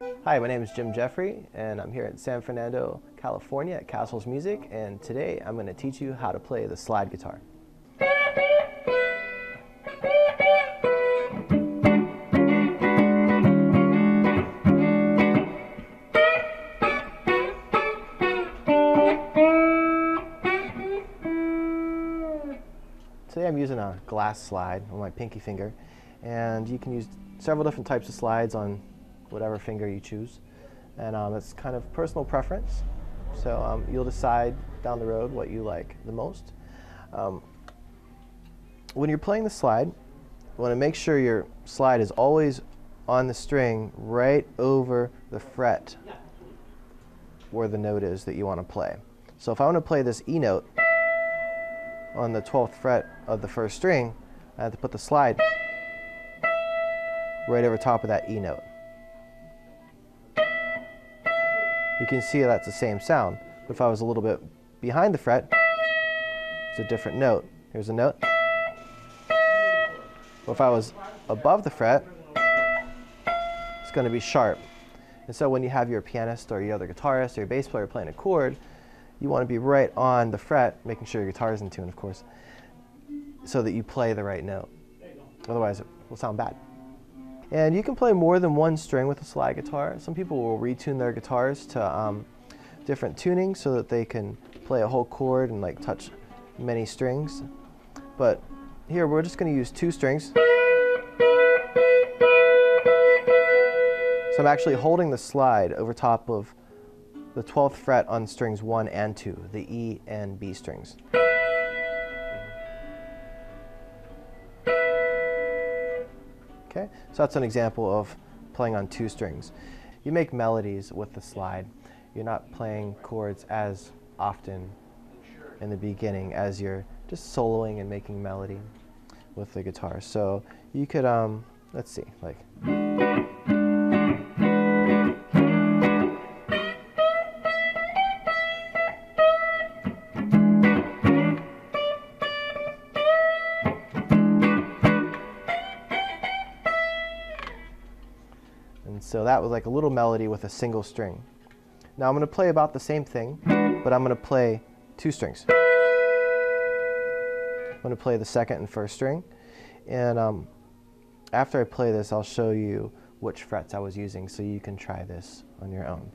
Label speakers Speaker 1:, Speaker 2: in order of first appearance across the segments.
Speaker 1: Hi, my name is Jim Jeffrey, and I'm here at San Fernando, California at Castles Music, and today I'm going to teach you how to play the slide guitar. Today I'm using a glass slide on my pinky finger, and you can use several different types of slides on whatever finger you choose, and it's kind of personal preference, so you'll decide down the road what you like the most. When you're playing the slide, you want to make sure your slide is always on the string right over the fret where the note is that you want to play. So if I want to play this E note on the 12th fret of the first string, I have to put the slide right over top of that E note. You can see that's the same sound, but if I was a little bit behind the fret, it's a different note. Here's a note. Or if I was above the fret, it's going to be sharp. And so when you have your pianist or your other guitarist or your bass player playing a chord, you want to be right on the fret, making sure your guitar is in tune, of course, so that you play the right note. Otherwise, it will sound bad. And you can play more than one string with a slide guitar. Some people will retune their guitars to different tunings so that they can play a whole chord and like touch many strings. But here we're just going to use 2 strings. So I'm actually holding the slide over top of the 12th fret on strings 1 and 2, the E and B strings. Okay, so that's an example of playing on 2 strings. You make melodies with the slide. You're not playing chords as often in the beginning as you're just soloing and making melody with the guitar. So you could, let's see, like. And so that was like a little melody with a single string. Now I'm going to play about the same thing, but I'm going to play 2 strings. I'm going to play the 2nd and 1st string, and after I play this I'll show you which frets I was using so you can try this on your own.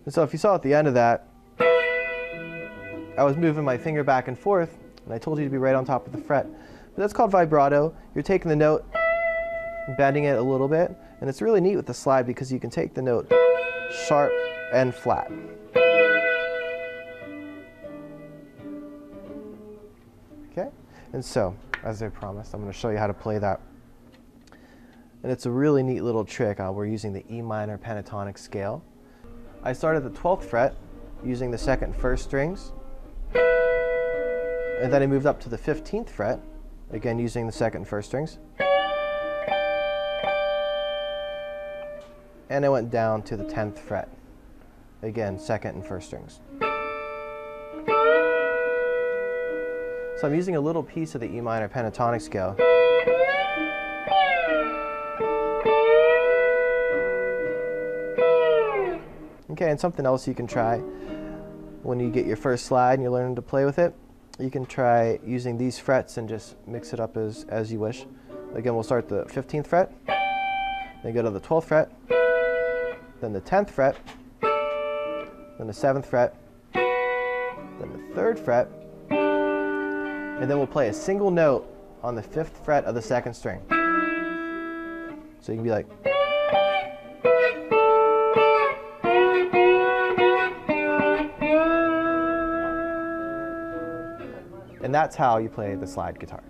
Speaker 1: And so if you saw at the end of that, I was moving my finger back and forth, and I told you to be right on top of the fret. But that's called vibrato. You're taking the note and bending it a little bit, and it's really neat with the slide because you can take the note sharp and flat. Okay? And so, as I promised, I'm going to show you how to play that. And it's a really neat little trick. We're using the E minor pentatonic scale. I started at the 12th fret using the 2nd and 1st strings, and then I moved up to the 15th fret, again using the 2nd and 1st strings, and I went down to the 10th fret, again 2nd and 1st strings. So I'm using a little piece of the E minor pentatonic scale. Okay, and something else you can try when you get your first slide and you're learning to play with it, you can try using these frets and just mix it up as you wish. Again, we'll start the 15th fret, then go to the 12th fret, then the 10th fret, then the 7th fret, then the 3rd fret, and then we'll play a single note on the 5th fret of the 2nd string. So you can be like. And that's how you play the slide guitar.